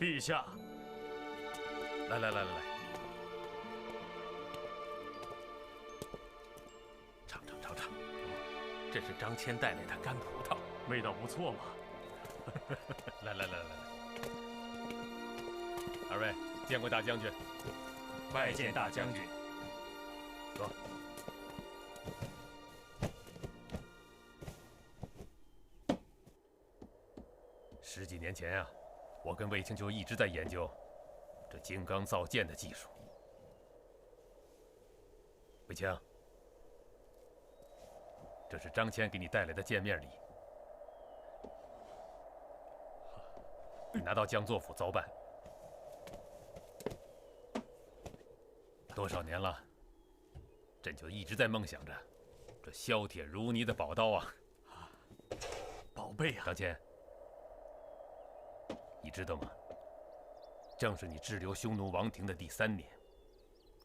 陛下，来，尝，这是张骞带来的干葡萄，味道不错嘛。来，二位见过大将军，拜见大将军。坐。10几年前啊，我跟卫青就一直在研究这金刚造剑的技术。卫青，这是张骞给你带来的见面礼，你拿到江作府操办。多少年了，朕就一直在梦想着这削铁如泥的宝刀啊！宝贝啊！张骞，你知道吗？正是你滞留匈奴王庭的第3年，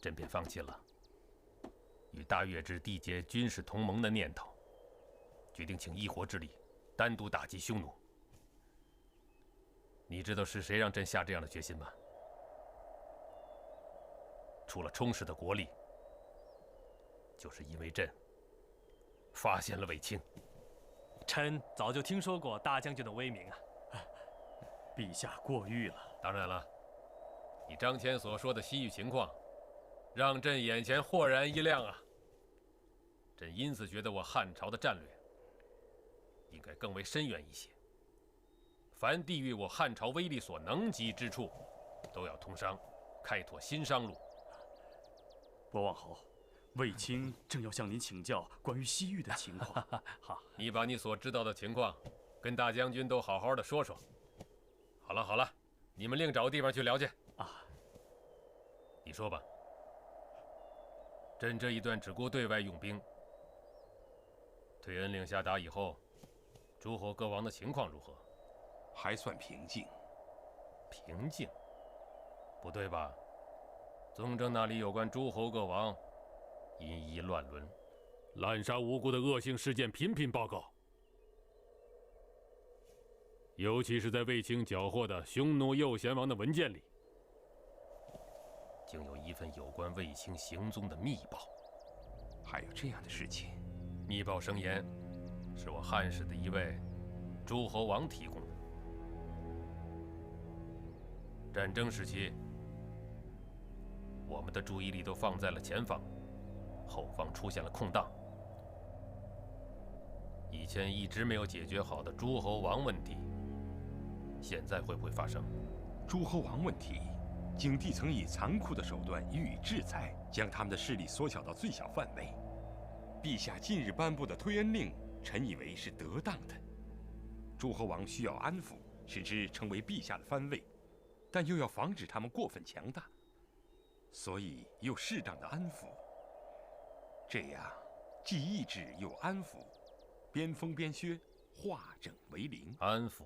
朕便放弃了与大月氏缔结军事同盟的念头，决定请一国之力，单独打击匈奴。你知道是谁让朕下这样的决心吗？除了充实的国力，就是因为朕发现了卫青。臣早就听说过大将军的威名啊！陛下过誉了。当然了，你张骞所说的西域情况，让朕眼前豁然一亮啊！朕因此觉得我汉朝的战略应该更为深远一些。凡地域我汉朝威力所能及之处，都要通商，开拓新商路。博望侯，卫青正要向您请教关于西域的情况。好，你把你所知道的情况跟大将军都好好的说说。好了，你们另找个地方去聊去啊。你说吧，朕这一段只顾对外用兵，退恩令下达以后，诸侯各王的情况如何？还算平静。平静？不对吧？宗正那里有关诸侯各王因夷乱伦、滥杀无辜的恶性事件频频报告，尤其是在卫青缴获的匈奴右贤王的文件里，竟有一份有关卫青行踪的密报。还有这样的事情？密报声言，是我汉室的一位诸侯王提供的。战争时期，我们的注意力都放在了前方，后方出现了空档。以前一直没有解决好的诸侯王问题，现在会不会发生？诸侯王问题，景帝曾以残酷的手段予以制裁，将他们的势力缩小到最小范围。陛下近日颁布的推恩令，臣以为是得当的。诸侯王需要安抚，使之成为陛下的藩卫，但又要防止他们过分强大，所以又适当的安抚。这样既抑制又安抚，边封边削，化整为零。安抚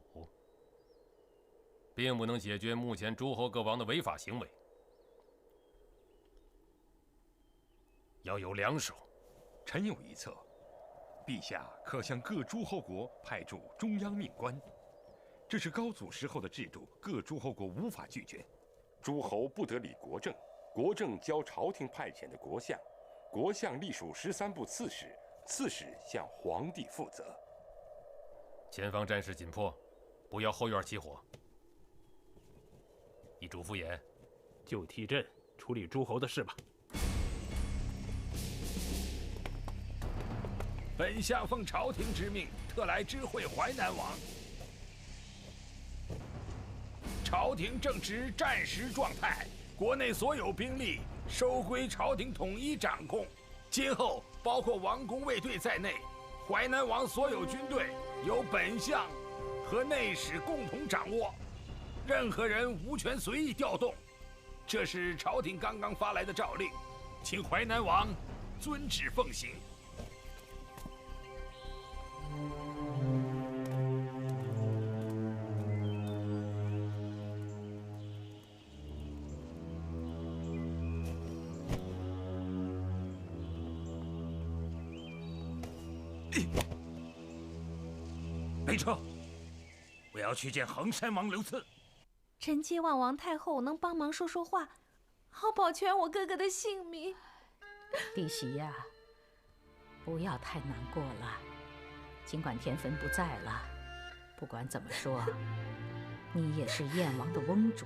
并不能解决目前诸侯各王的违法行为，要有两手。臣有一策，陛下可向各诸侯国派驻中央命官，这是高祖时候的制度，各诸侯国无法拒绝。诸侯不得理国政，国政交朝廷派遣的国相，国相隶属13部刺史，刺史向皇帝负责。前方战事紧迫，不要后院起火。你嘱咐言，就替朕处理诸侯的事吧。本相奉朝廷之命，特来知会淮南王。朝廷正值战时状态，国内所有兵力收归朝廷统一掌控。今后包括王公卫队在内，淮南王所有军队由本相和内史共同掌握，任何人无权随意调动。这是朝廷刚刚发来的诏令，请淮南王遵旨奉行。备车，我要去见衡山王刘赐。臣期望王太后能帮忙说说话，好保全我哥哥的性命。弟媳呀，不要太难过了。尽管田汾不在了，不管怎么说，你也是燕王的翁主，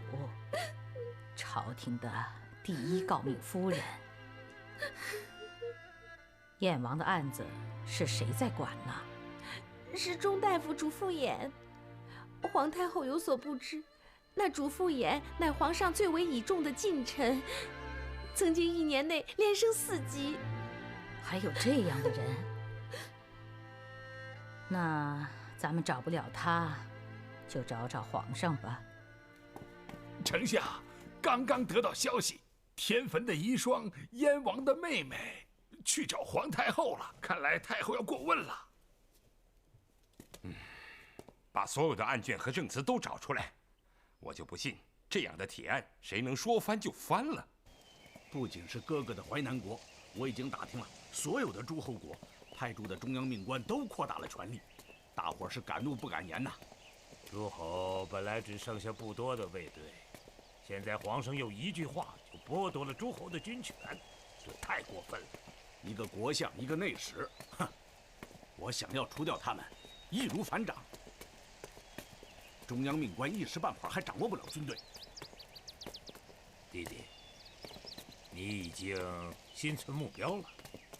朝廷的第一诰命夫人。燕王的案子是谁在管呢？是钟大夫主父偃。皇太后有所不知，那主父偃乃皇上最为倚重的近臣，曾经1年内连升4级。还有这样的人？那咱们找不了他，就找找皇上吧。丞相，刚刚得到消息，田汾的遗孀燕王的妹妹去找皇太后了，看来太后要过问了。把所有的案卷和证词都找出来，我就不信这样的铁案谁能说翻就翻了。不仅是哥哥的淮南国，我已经打听了，所有的诸侯国派驻的中央命官都扩大了权力，大伙是敢怒不敢言呐。诸侯本来只剩下不多的卫队，现在皇上又一句话就剥夺了诸侯的军权，这太过分了。一个国相，一个内史，哼！我想要除掉他们，易如反掌。中央命官一时半会儿还掌握不了军队。弟弟，你已经心存目标了。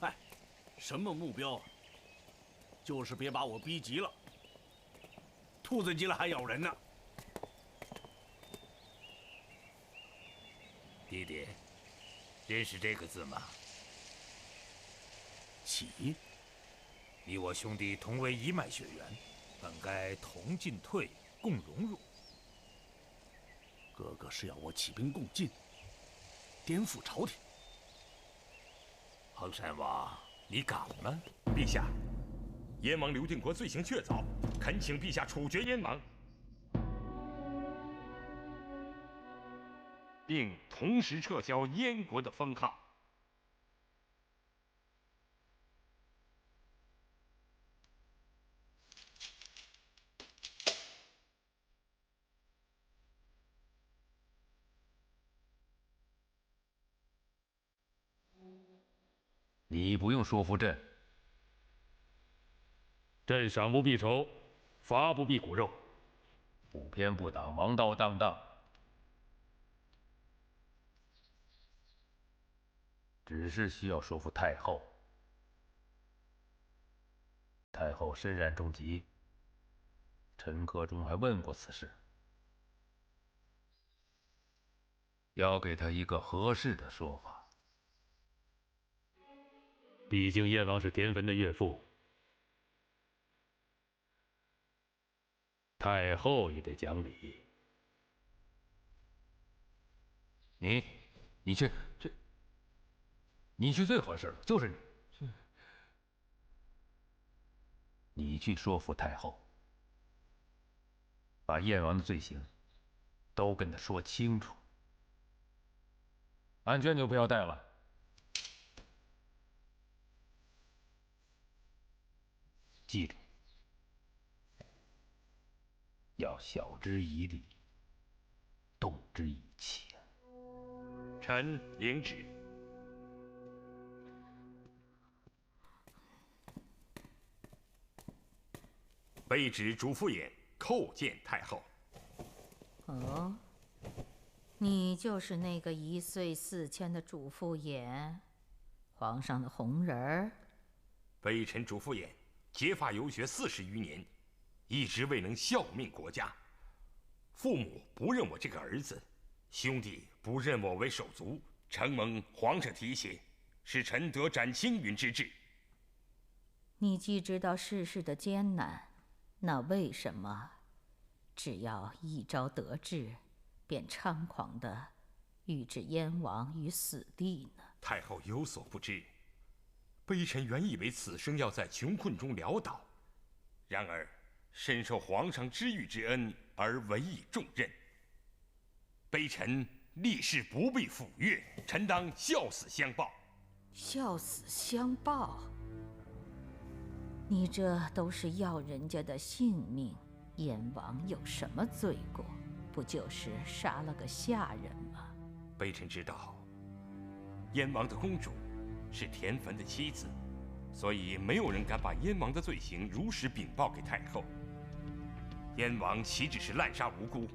哎，什么目标？就是别把我逼急了。兔子急了还咬人呢。弟弟，认识这个字吗？起。你我兄弟同为一脉血缘，本该同进退，共荣辱。哥哥是要我起兵共进，颠覆朝廷。衡山王，你敢吗？陛下，燕王刘定国罪行确凿，恳请陛下处决燕王，并同时撤销燕国的封号。你不用说服朕。朕赏不避仇，罚不避骨肉，不偏不党，王道当当。只是需要说服太后。太后身染重疾，陈克中还问过此事，要给他一个合适的说法。毕竟燕王是田汾的岳父，太后也得讲理。你去最合适了，就是你。你去说服太后，把燕王的罪行都跟他说清楚。案卷就不要带了。记住，要晓之以理，动之以情。臣领旨。卑职主父偃叩见太后。哦，你就是那个1岁4千的主父偃，皇上的红人儿。微臣主父偃结发游学40余年，一直未能效命国家。父母不认我这个儿子，兄弟不认我为手足，承蒙皇上提携，使臣得展青云之志。你既知道世事的艰难，那为什么只要一朝得志，便猖狂地欲置燕王于死地呢？太后有所不知，微臣原以为此生要在穷困中潦倒，然而深受皇上知遇之恩，而委以重任。微臣立誓不必抚越，臣当效死相报。效死相报？你这都是要人家的性命，燕王有什么罪过？不就是杀了个下人吗？微臣知道，燕王的公主是田汾的妻子，所以没有人敢把燕王的罪行如实禀报给太后。燕王岂止是滥杀无辜，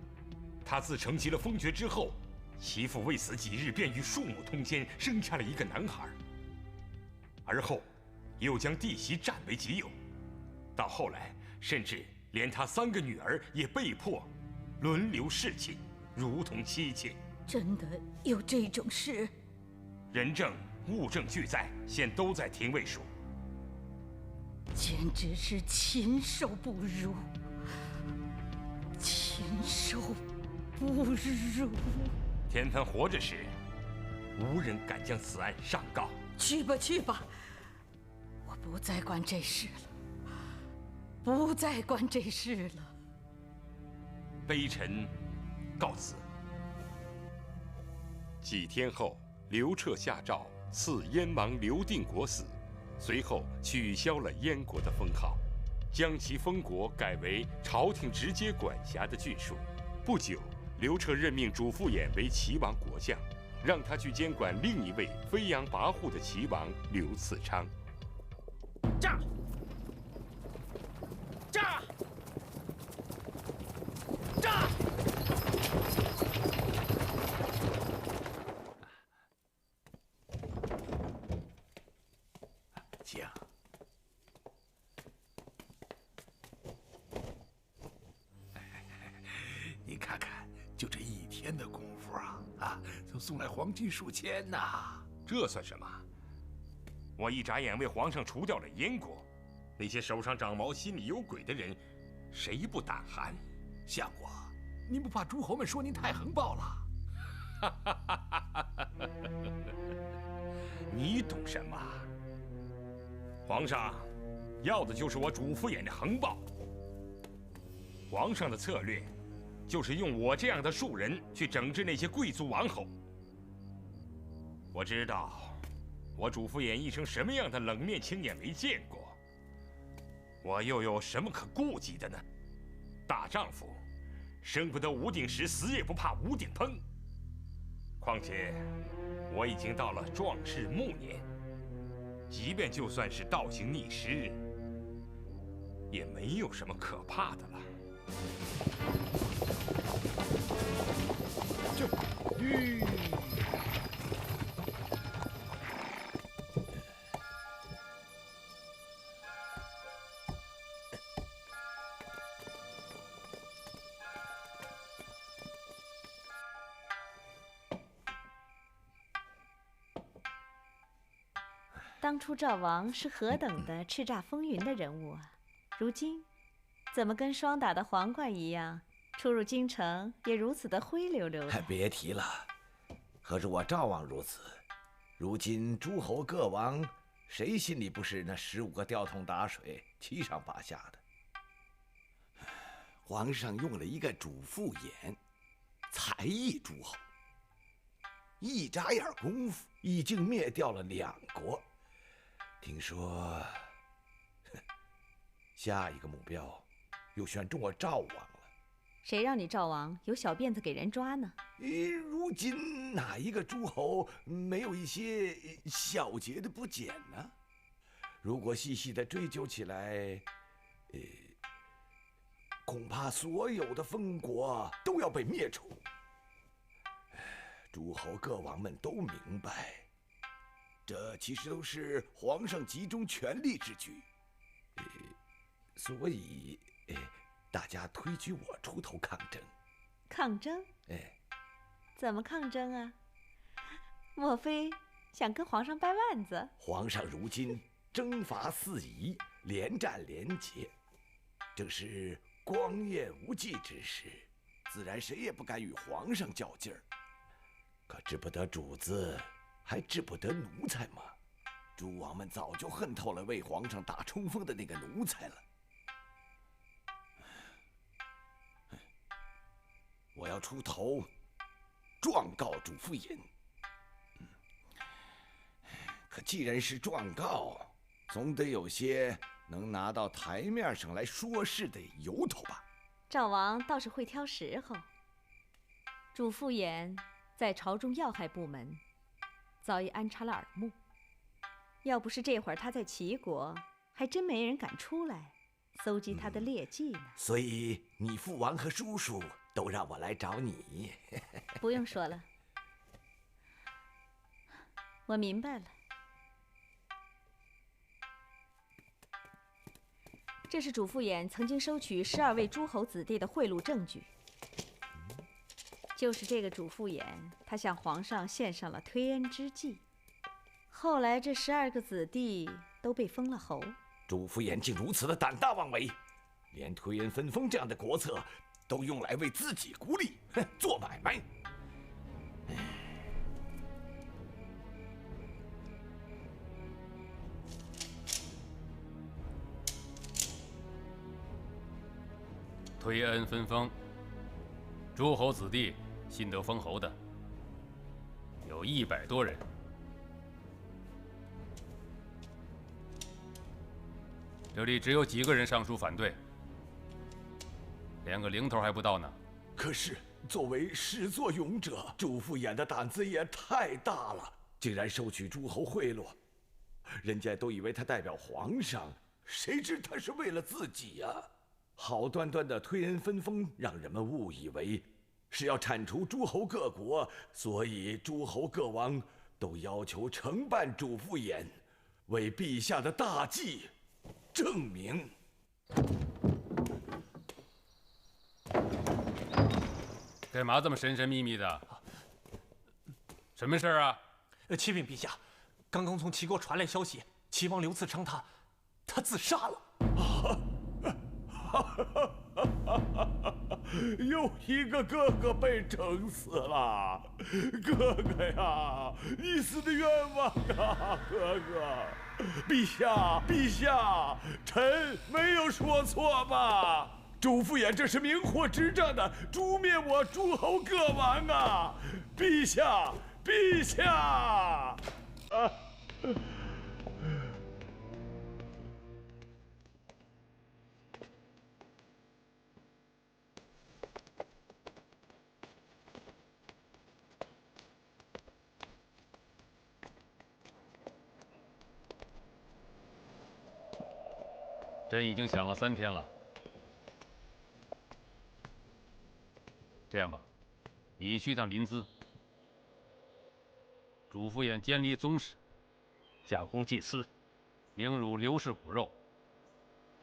他自承袭了封爵之后，其父未死几日便与庶母通奸，生下了一个男孩，而后又将弟媳占为己有，到后来甚至连他3个女儿也被迫轮流侍妾，如同妻妾。真的有这种事？人证物证俱在，现都在廷尉署。简直是禽兽不如，禽兽不如！田汾活着时，无人敢将此案上告。去吧，去吧，我不再管这事了，不再管这事了。微臣告辞。几天后，刘彻下诏赐燕王刘定国死，随后取消了燕国的封号，将其封国改为朝廷直接管辖的郡属。不久，刘彻任命主父偃为齐王国相，让他去监管另一位飞扬跋扈的齐王刘次昌。驾！驾！驾！请。您看看，就这1天的功夫就送来黄金数千呐！这算什么？我一眨眼为皇上除掉了燕国，那些手上长毛、心里有鬼的人，谁不胆寒？相国，您不怕诸侯们说您太横暴了？你懂什么？皇上要的就是我主父偃的横暴。皇上的策略就是用我这样的庶人去整治那些贵族王侯。我知道我主父偃一生什么样的冷面青眼没见过，我又有什么可顾忌的呢？大丈夫生不得无顶石，死也不怕无顶烹。况且我已经到了壮士暮年，即便就算是倒行逆施，也没有什么可怕的了。当初赵王是何等的叱咤风云的人物啊！如今，怎么跟霜打的黄瓜一样，出入京城也如此的灰溜溜的？别提了，何止我赵王如此，如今诸侯各王，谁心里不是那15个吊桶打水，七上八下的？皇上用了一个主父偃，才艺诸侯，一眨眼功夫，已经灭掉了2国。听说，下一个目标又选中我赵王了。谁让你赵王有小辫子给人抓呢？如今哪一个诸侯没有一些小节的不检呢？如果细细的追究起来，恐怕所有的封国都要被灭除。诸侯各王们都明白，这其实都是皇上集中权力之举，所以大家推举我出头抗争。抗争？怎么抗争啊？莫非想跟皇上掰腕子？皇上如今征伐4夷，连战连捷，正是光焰无际之时，自然谁也不敢与皇上较劲儿。可治不得主子，还治不得奴才吗？诸王们早就恨透了为皇上打冲锋的那个奴才了。我要出头，状告主父偃。可既然是状告，总得有些能拿到台面上来说事的由头吧？赵王倒是会挑时候。主父偃在朝中要害部门早已安插了耳目，要不是这会儿他在齐国，还真没人敢出来搜集他的劣迹呢。所以你父王和叔叔都让我来找你。不用说了，我明白了。这是主父偃曾经收取12位诸侯子弟的贿赂证据。就是这个主父偃，他向皇上献上了推恩之计，后来这12个子弟都被封了侯。主父偃竟如此的胆大妄为，连推恩分封这样的国策都用来为自己孤立，做买卖。推恩分封，诸侯子弟新得封侯的有100多人。这里只有几个人上书反对，连个零头还不到呢。可是作为始作俑者，主父偃的胆子也太大了，竟然收取诸侯贿赂。人家都以为他代表皇上，谁知他是为了自己呀！好端端的推恩分封，让人们误以为是要铲除诸侯各国，所以诸侯各王都要求承办主父偃，为陛下的大计证明。干嘛这么神神秘秘的？什么事儿啊？启禀陛下，刚刚从齐国传来消息，齐王刘赐昌他自杀了。又一个哥哥被整死了，哥哥呀，你死的冤枉啊，哥哥！陛下，臣没有说错吧？主父偃这是明火执仗的诛灭我诸侯各王啊！陛下！朕已经想了3天了。这样吧，你去趟临淄，主父偃监理宗室，假公济私，凌辱刘氏骨肉，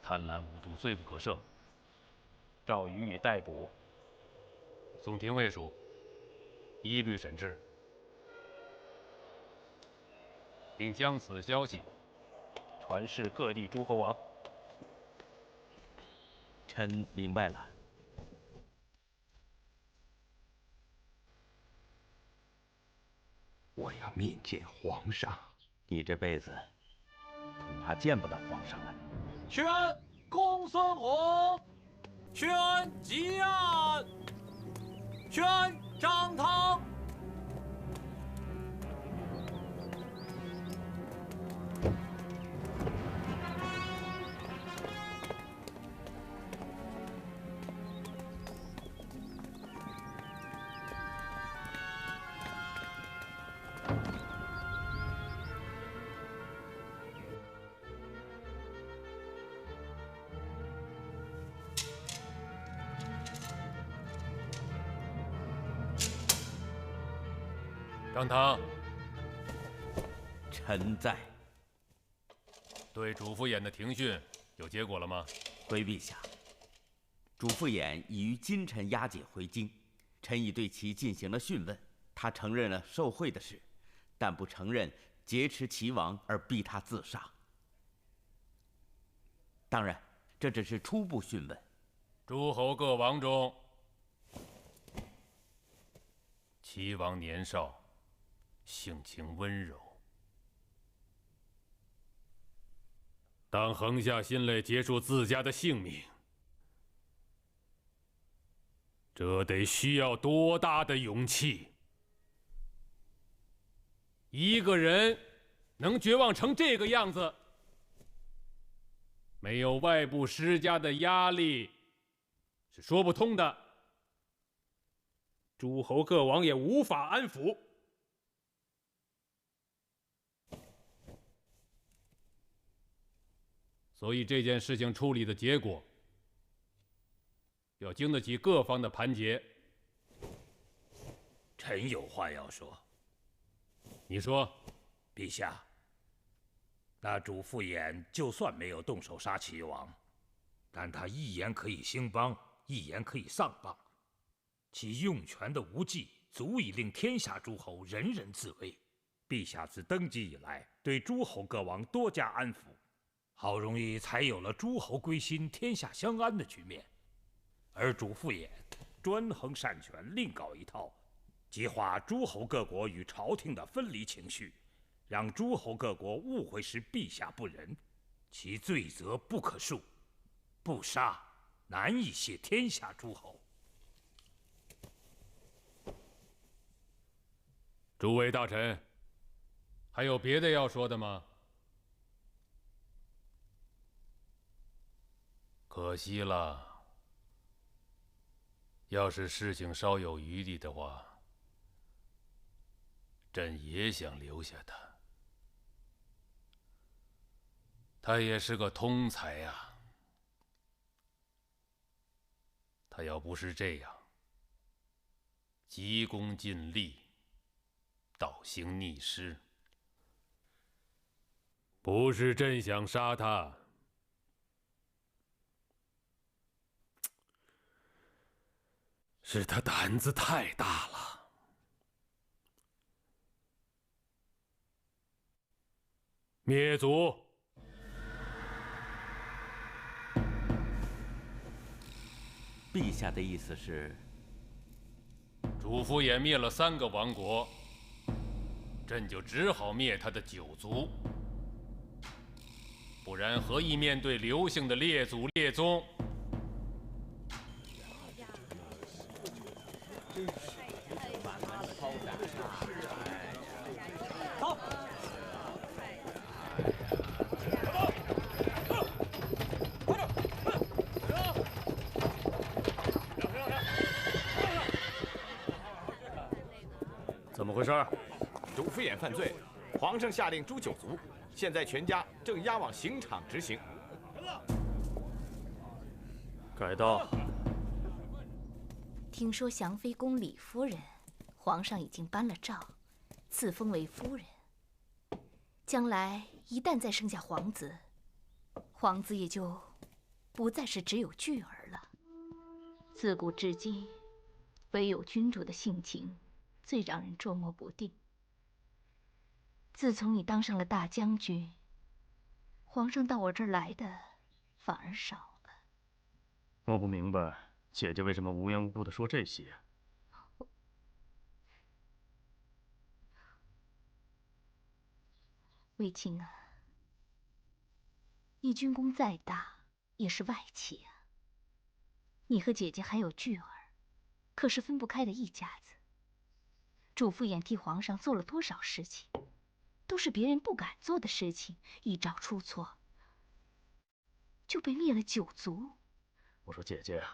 贪婪无度，罪不可赦，诏予以逮捕，送廷尉署，一律审治，并将此消息传示各地诸侯王。臣明白了。我要面见皇上。你这辈子恐怕见不到皇上了。宣公孙弘，宣吉安，宣张汤。张汤，臣在。对主父偃的庭讯有结果了吗？回陛下，主父偃已于今晨押解回京，臣已对其进行了讯问，他承认了受贿的事，但不承认劫持齐王而逼他自杀。当然，这只是初步讯问。诸侯各王中，齐王年少，性情温柔。当横下心来结束自家的性命，这得需要多大的勇气？一个人能绝望成这个样子，没有外部施加的压力是说不通的。诸侯各王也无法安抚。所以这件事情处理的结果，要经得起各方的盘结。臣有话要说。你说，陛下。那主父偃就算没有动手杀齐王，但他一言可以兴邦，一言可以丧邦，其用权的无忌，足以令天下诸侯人人自危。陛下自登基以来，对诸侯各王多加安抚，好容易才有了诸侯归心、天下相安的局面。而主父偃专横擅权，另搞一套，激化诸侯各国与朝廷的分离情绪，让诸侯各国误会是陛下不仁，其罪责不可恕，不杀难以谢天下诸侯。诸位大臣，还有别的要说的吗？可惜了。要是事情稍有余力的话，朕也想留下他。他也是个通才呀。他要不是这样，急功近利，倒行逆施，不是朕想杀他，是他胆子太大了。灭族！陛下的意思是，主父偃灭了3个王国，朕就只好灭他的9族，不然何以面对刘姓的列祖列宗？走。怎么回事？主父偃犯罪，皇上下令诛9族，现在全家正押往刑场执行。改道。听说祥妃宫李夫人，皇上已经颁了诏，赐封为夫人。将来一旦再生下皇子，皇子也就不再是只有巨儿了。自古至今，唯有君主的性情最让人捉摸不定。自从你当上了大将军，皇上到我这儿来的反而少了。我不明白姐姐为什么无缘无故的说这些。卫青啊，你军功再大也是外戚啊。你和姐姐还有巨儿，可是分不开的一家子。主父偃替皇上做了多少事情，都是别人不敢做的事情，一朝出错，就被灭了9族。我说姐姐，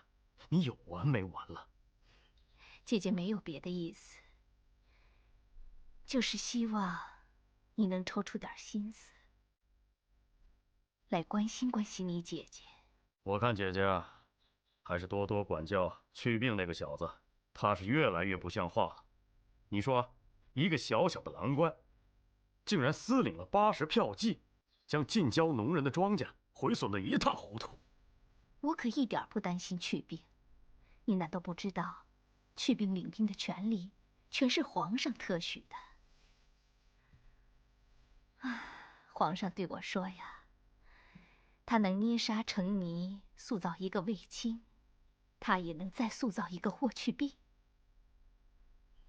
你有完没完了？姐姐没有别的意思，就是希望你能抽出点心思，来关心关心你姐姐。我看姐姐啊，还是多多管教去病那个小子，他是越来越不像话了。你说，一个小小的郎官，竟然私领了80票骑，将近郊农人的庄稼毁损得一塌糊涂。我可一点不担心去病，你难道不知道，去病领兵的权利全是皇上特许的？皇上对我说呀，他能捏沙成泥，塑造一个卫青，他也能再塑造一个霍去病。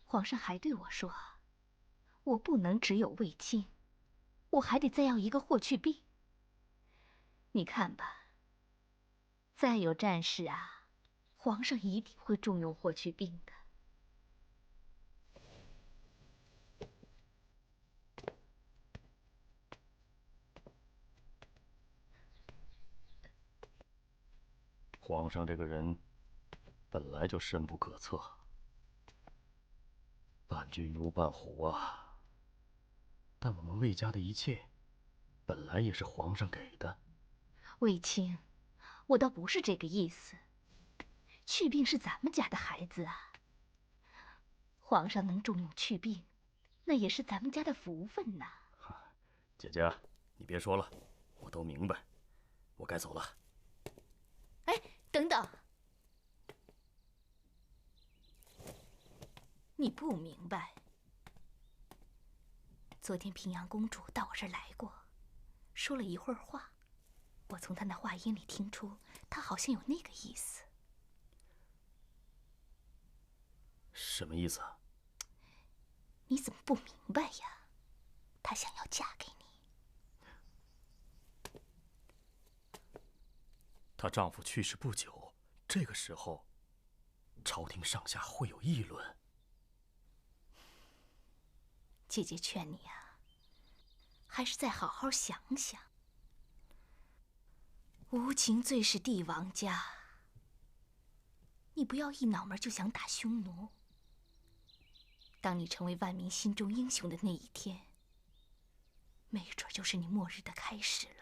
皇上还对我说，我不能只有卫青，我还得再要一个霍去病。你看吧，再有战事啊，皇上一定会重用霍去病的。皇上这个人本来就深不可测。伴君如伴虎啊！但我们魏家的一切，本来也是皇上给的。卫青，我倒不是这个意思。去病是咱们家的孩子啊，皇上能重用去病，那也是咱们家的福分呐。姐姐，你别说了，我都明白，我该走了。哎，等等，你不明白。昨天平阳公主到我这儿来过，说了一会儿话，我从她那话音里听出，她好像有那个意思。什么意思啊？你怎么不明白呀？她想要嫁给你。她丈夫去世不久，这个时候，朝廷上下会有议论。姐姐劝你啊，还是再好好想想。无情最是帝王家，你不要一脑门就想打匈奴。当你成为万民心中英雄的那一天，没准就是你末日的开始了。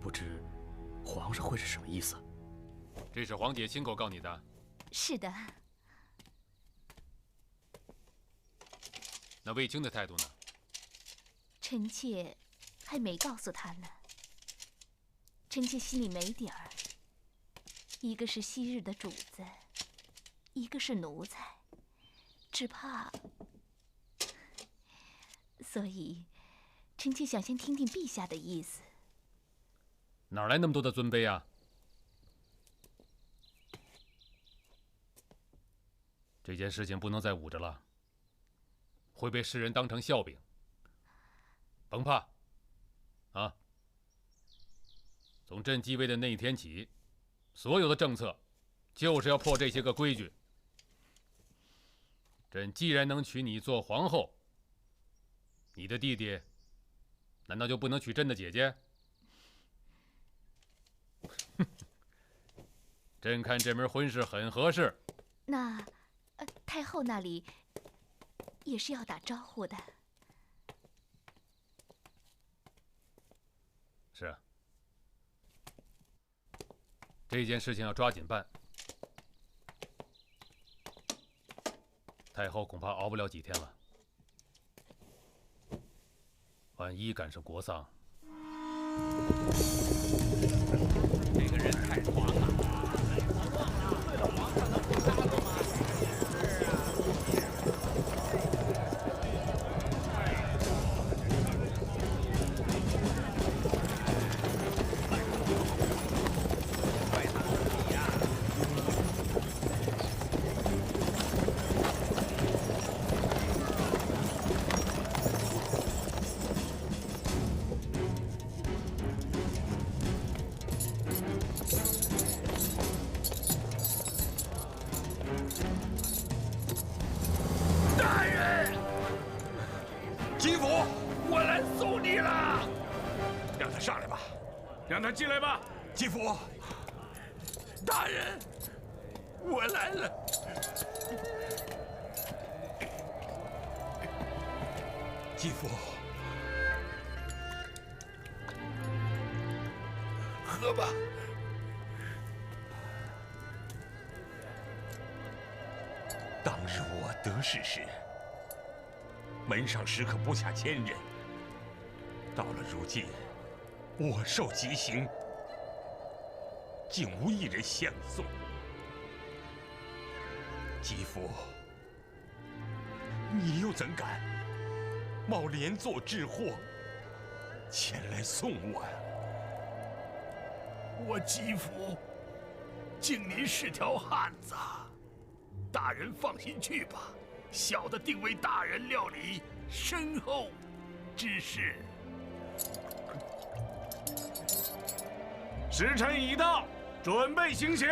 不知皇上会是什么意思？这是皇姐亲口告你的？是的。那卫青的态度呢？臣妾还没告诉他呢。臣妾心里没底儿。一个是昔日的主子，一个是奴才，只怕……所以，臣妾想先听听陛下的意思。哪来那么多的尊卑啊？这件事情不能再捂着了，会被世人当成笑柄。甭怕，啊！从朕继位的那一天起，所有的政策就是要破这些个规矩。朕既然能娶你做皇后，你的弟弟难道就不能娶朕的姐姐？朕看这门婚事很合适。那，太后那里也是要打招呼的。是啊，这件事情要抓紧办。太后恐怕熬不了几天了，万一赶上国丧，这个人太狂了。为了皇上能不杀了吗？让他进来吧，继父。大人，我来了。继父，喝吧。当日我得势时，门上时可不下1000人，到了如今。我受极刑，竟无一人相送。继父，你又怎敢冒连坐致祸前来送我呀？我继父敬您是条汉子，大人放心去吧，小的定为大人料理身后之事。时辰已到，准备行刑。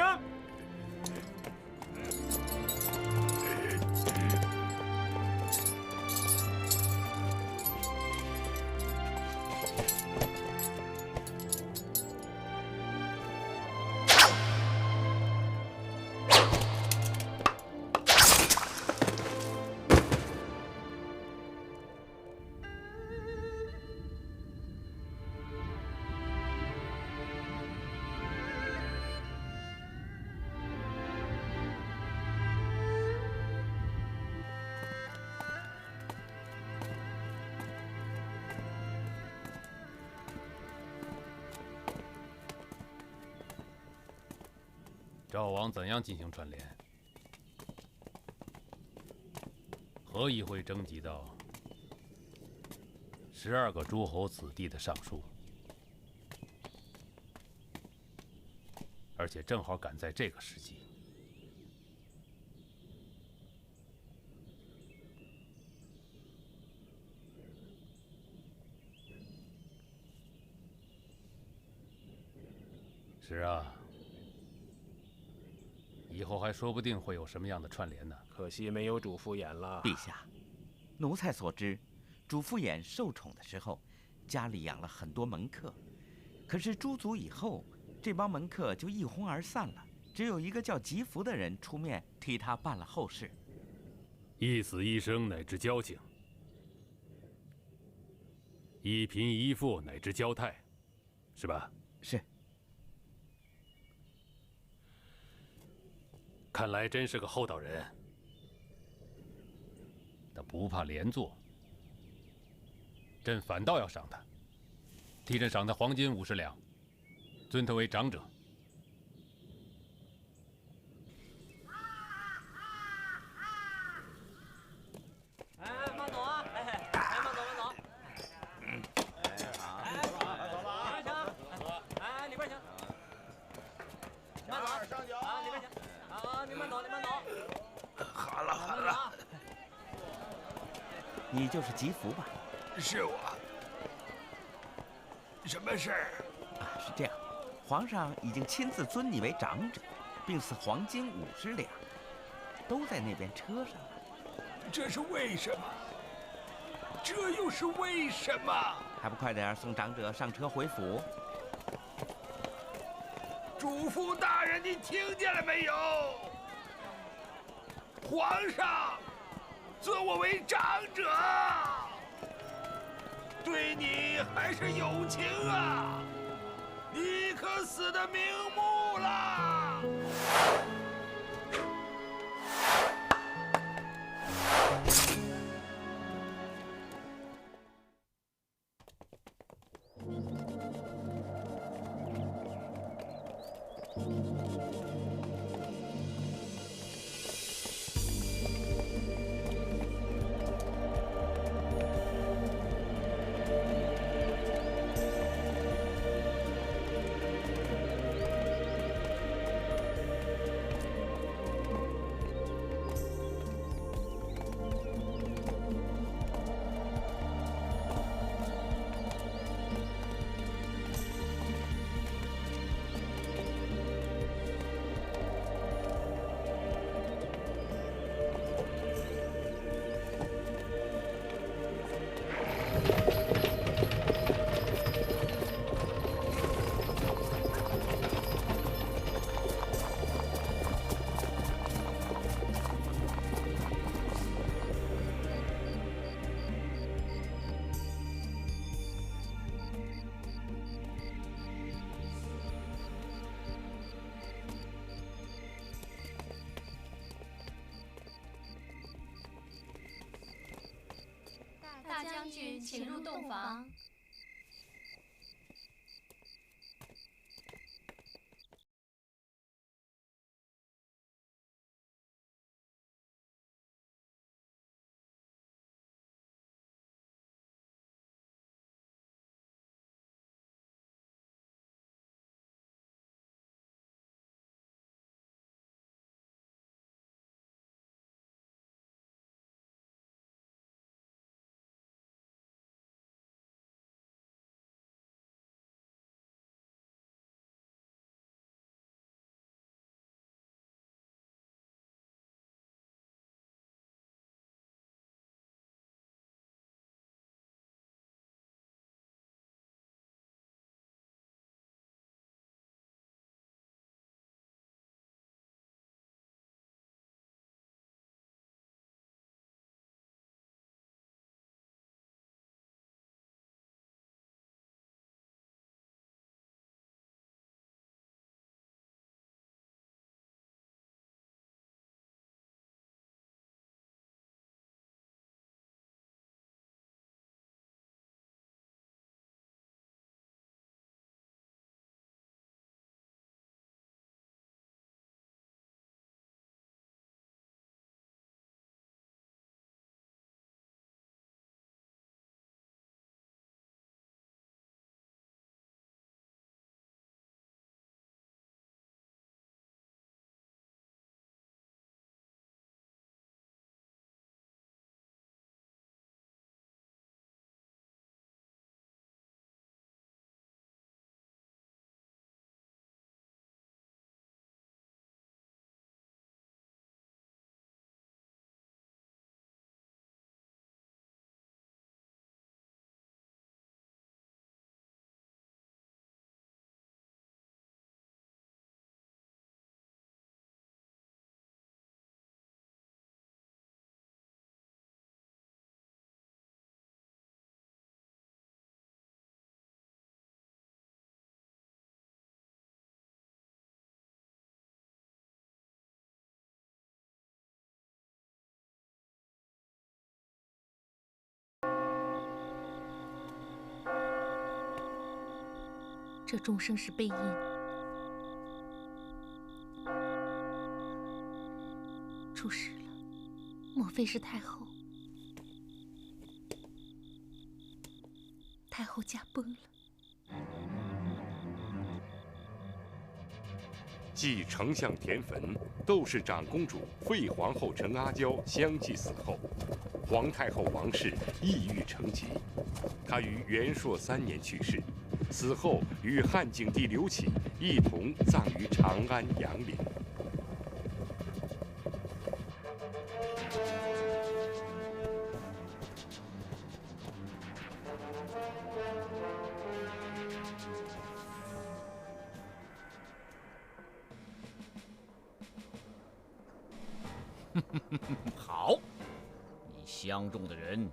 赵王怎样进行串联？何以会征集到12个诸侯子弟的上书？而且正好赶在这个时机。是啊，以后还说不定会有什么样的串联呢。可惜没有主父偃了。陛下，奴才所知，主父偃受宠的时候，家里养了很多门客，可是诸族以后，这帮门客就一哄而散了，只有一个叫吉福的人出面替他办了后事。一死一生乃至交情，一贫一富乃至交态，是吧？是。看来真是个厚道人。他不怕连坐，朕反倒要赏他，替朕赏他黄金50两，尊他为长者。哎，慢走啊！哎，慢走，慢走。哎，里边请。慢走，上酒啊！里边请。啊，你慢走，你慢走。好了好了。你就是吉福吧？是我。什么事儿？啊，是这样，皇上已经亲自尊你为长者，并赐黄金50两，都在那边车上了。这是为什么？这又是为什么？还不快点送长者上车回府？主父大人，你听见了没有？皇上尊我为长者，对你还是有情啊！你可死得瞑目了！大将军，请入洞房。这钟声是悲音。出事了，莫非是太后？太后驾崩了。继丞相田汾、窦氏长公主废皇后陈阿娇相继死后，皇太后王氏抑郁成疾。她于元朔3年去世，死后与汉景帝刘启一同葬于长安阳陵。好，你相中的人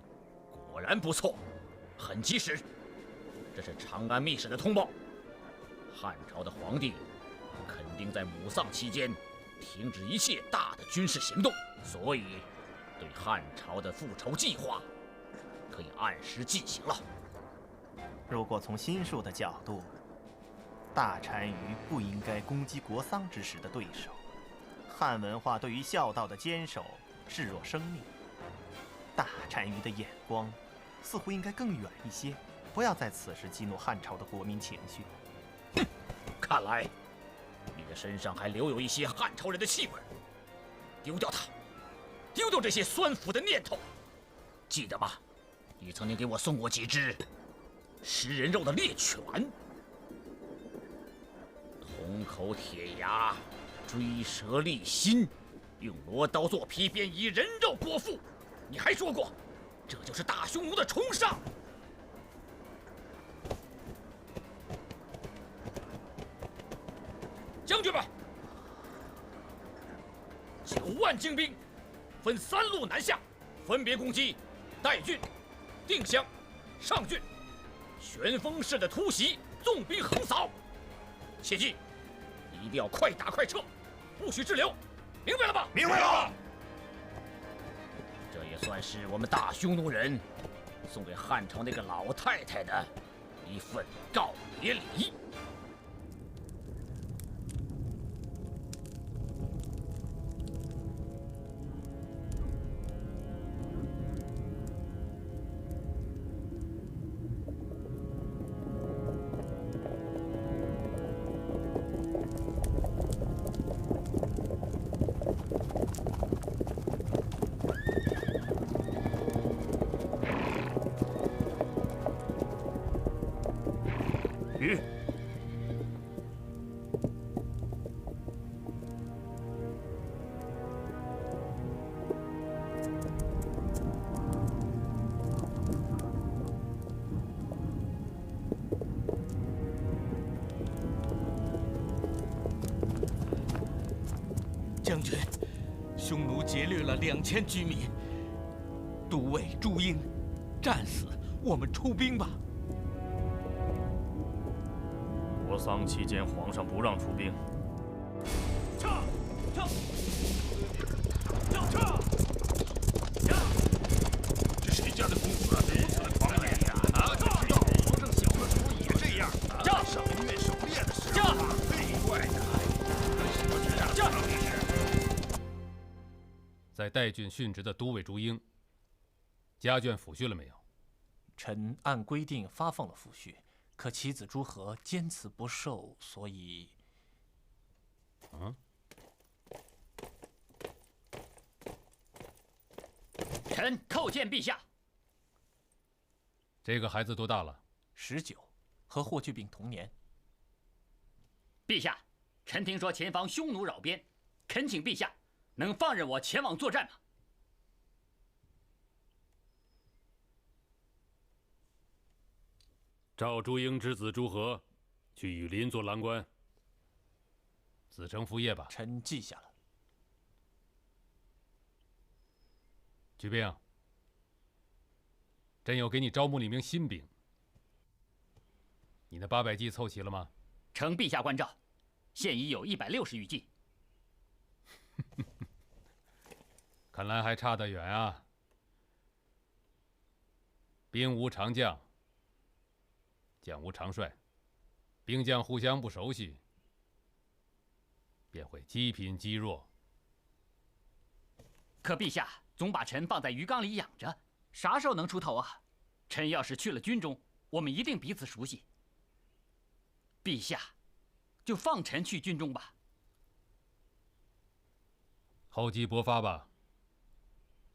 果然不错，很及时。这是长安密使的通报，汉朝的皇帝肯定在母丧期间停止一切大的军事行动，所以对汉朝的复仇计划可以按时进行了。如果从心术的角度，大单于不应该攻击国丧之时的对手。汉文化对于孝道的坚守视若生命，大单于的眼光似乎应该更远一些，不要在此时激怒汉朝的国民情绪。哼，看来你的身上还留有一些汉朝人的气味，丢掉它，丢掉这些酸腐的念头。记得吗？你曾经给我送过几只食人肉的猎犬，铜口铁牙，追蛇立心，用罗刀做皮鞭，以人肉果腹。你还说过，这就是大匈奴的崇尚。将军们，9万精兵分3路南下，分别攻击代郡、定襄、上郡，旋风式的突袭，纵兵横扫。切记，一定要快打快撤，不许滞留，明白了吧？明白了。这也算是我们大匈奴人送给汉朝那个老太太的一份告别礼。将军，匈奴劫掠了2000居民，都尉朱英战死，我们出兵吧。国丧期间，皇上不让出兵。撤！撤！撤！这谁家的公子啊，如此的狂野呀！啊，就知道皇上小的时候也这样。赏月狩猎的时候，怪的。在代郡殉职的都尉朱英，家眷抚恤了没有？臣按规定发放了抚恤，可其子朱和坚持不受，所以……臣叩见陛下。这个孩子多大了？19，和霍去病同年。陛下，臣听说前方匈奴扰边，恳请陛下能放任我前往作战吗？召朱英之子朱和去羽林做郎官，子承父业吧。臣记下了。举兵，朕有给你招募了一名新兵。你的800骑凑齐了吗？承陛下关照，现已有160余骑。看来还差得远啊！兵无常将，将无常帅。兵将互相不熟悉，便会积贫积弱。可陛下总把臣放在鱼缸里养着，啥时候能出头啊？臣要是去了军中，我们一定彼此熟悉。陛下，就放臣去军中吧。厚积薄发吧。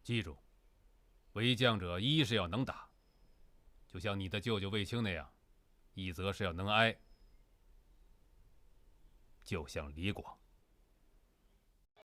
记住，为将者一是要能打，就像你的舅舅卫青那样；一则是要能挨，就像李广。